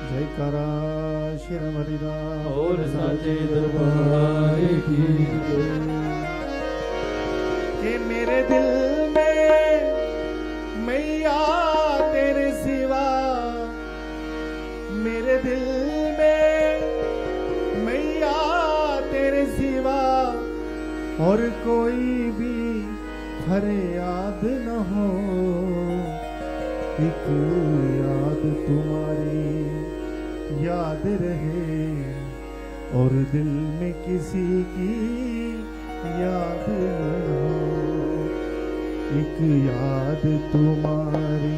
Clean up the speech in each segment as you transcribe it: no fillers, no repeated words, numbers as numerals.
जयकारा श्री हरिदास और साचे दरबार की कि मेरे दिल में मैया तेरे सिवा, मेरे दिल में मैया तेरे सिवा और कोई भी फरियाद न हो। एक याद तुम्हारी याद रहे और दिल में किसी की याद न हो। एक याद तुम्हारी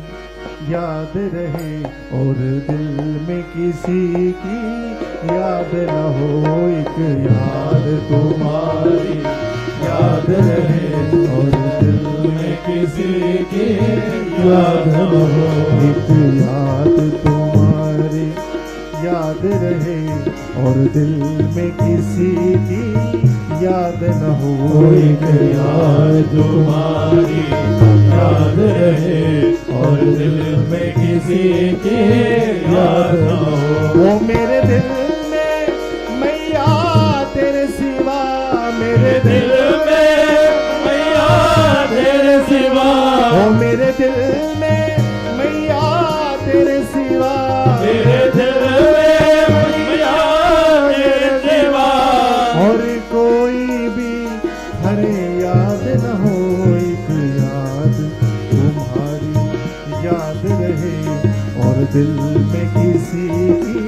याद रहे और दिल में किसी की याद न हो। एक याद तुम्हारी याद रहे और दिल में किसी की याद न हो। एक याद तुम्हारी याद रहे और दिल में किसी की याद न हो। एक याद तुम्हारी याद रहे और दिल में किसी की याद न हो। वो मेरे दिल में मैया तेरे सिवा, मेरे दिल में मैया तेरे सिवा, वो मेरे दिल में मैया तेरे सिवा, तेरे दिल में मैया तेरे सिवा और कोई भी हरे याद न हो। एक याद तुम्हारी याद रहे और दिल में किसी की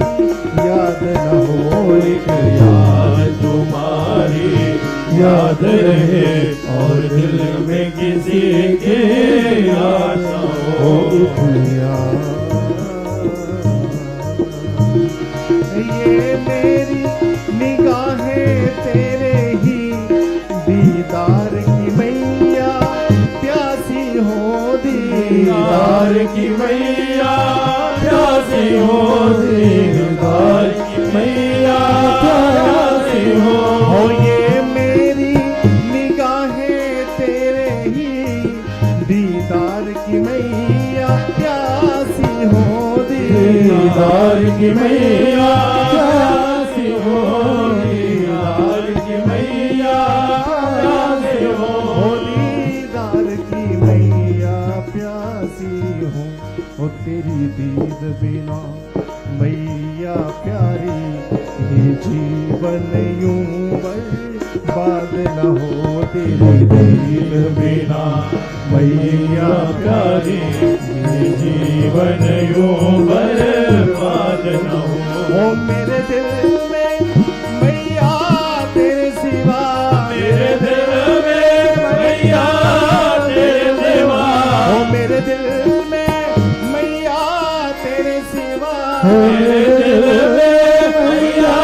याद न हो। एक याद तुम्हारी याद रहे और दिल में किसी के याद न हो। ये मेरी निगाहें तेरे ही दीदार की मैया प्यासी हो। दीदार की मैया प्यासी हो, दीदार की मैया प्यासी हो। हो ये मेरी निगाहें तेरे ही दीदार की मैया प्यासी हो। दीदार की मैया प्यासी हो, दीदार की मैया प्यासी हो। दीदार की मैया प्यासी हो और तेरी दीद बिना मैया प्यारी ये जीवन यूं बर्बाद न हो। तेरी दीद बिना मैया प्यारी ये जीवन यूं बर्बाद न हो। ओ मेरे दिल में मैया तेरे सिवा, मेरे दिल में मैया तेरे सिवा, ओ मेरे दिल में मैया तेरे सिवा, मेरे दिल में मैया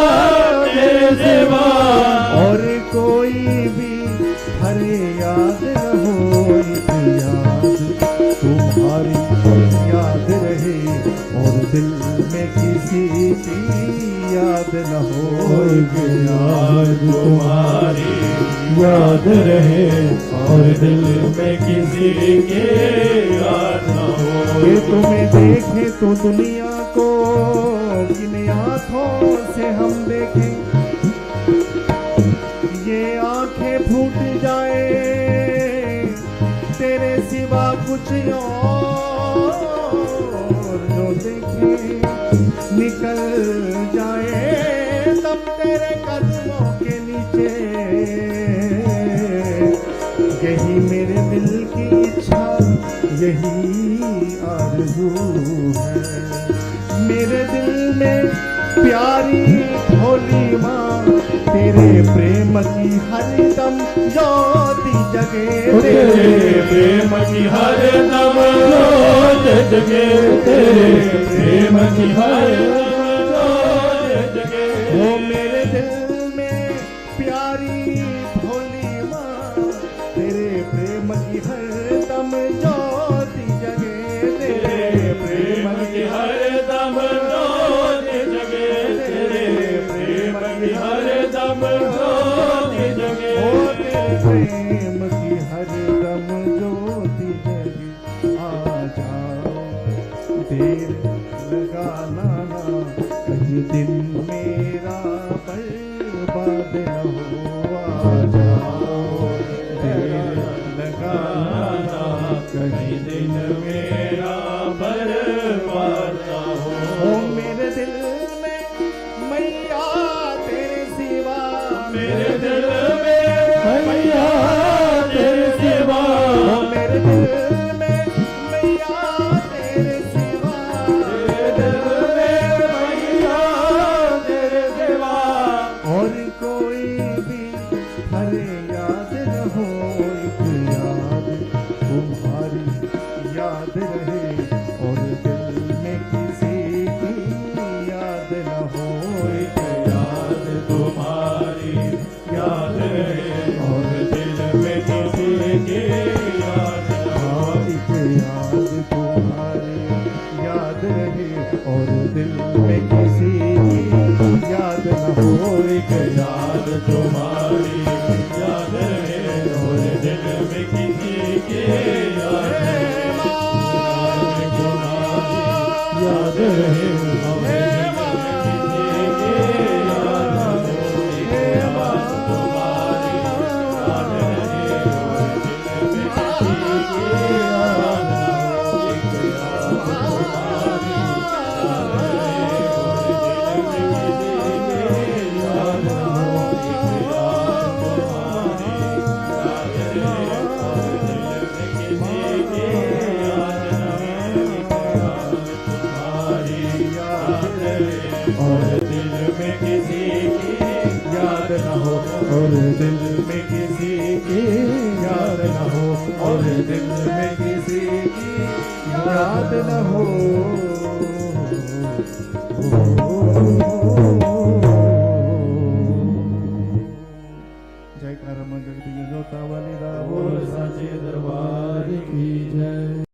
तेरे सिवा और कोई भी हरे याद न हो। एक याद तुम्हारी याद रहे और दिल में किसी की याद न हो। एक याद तुम्हारी याद रहे और दिल में किसी के याद न हो। ये तुम्हें देखे तो दुनिया को किन आँखों से हम देखें, ये आंखें फूट जाए तेरे सिवा कुछ और जो देखे निकल जाए तब तेरे कदमों के नीचे। यही मेरे दिल की इच्छा, यही आरज़ू है। मेरे दिल में प्यारी भोली माँ तेरे प्रेम की हरदम ज्योति जगे। तेरे प्रेम की हरदम ज्योति जगे, तेरे प्रेम की हरदम ज्योति जगे। वो मेरे दिल में प्यारी भोली माँ तेरे प्रेम की हरदम ज्योति जगे। तेरे प्रेम की हरदम ज्योति जगे, तेरे प्रेम की हरदम ज्योति जगे। ओ तेरे प्रेम की हरदम ज्योति जगे। देर लगाना ना, कहीं दिल मेरा बर्बाद न हो। आ जाओ देर लगाना ना, कहीं दिन मेरा बर्बाद ना हो। ओ मेरे दिल में मैया तेरे सिवा, मेरे दिल में मैया तेरे सिवा, ओ मेरे दिल में मैया तेरे सिवा, मेरे दिल में मैया तेरे सिवा, और कोई भी हरे याद न हो। एक याद तुम्हारी याद रहे, और दिल में किसी की याद न हो। एक याद तुम्हारी याद रहे, और दिल में किसी की याद न हो। एक याद तुम्हारी याद रहे, और दिल में किसी की याद न हो। एक याद तुम्हारी याद रहे, और दिल में किसी की याद रहे। याद तुम्हारी याद रहे, और दिल में किसी की याद रहे। याद तुम्हारी याद रहे, और दिल में किसी की याद रहे। याद तुम्हारी याद रहे, और दिल में किसी की याद न हो। और दिल में किसी की याद न हो, और दिल में किसी की याद न हो। जयकारा मंगल जोता वाली दा बोल साचे दरबार की जय।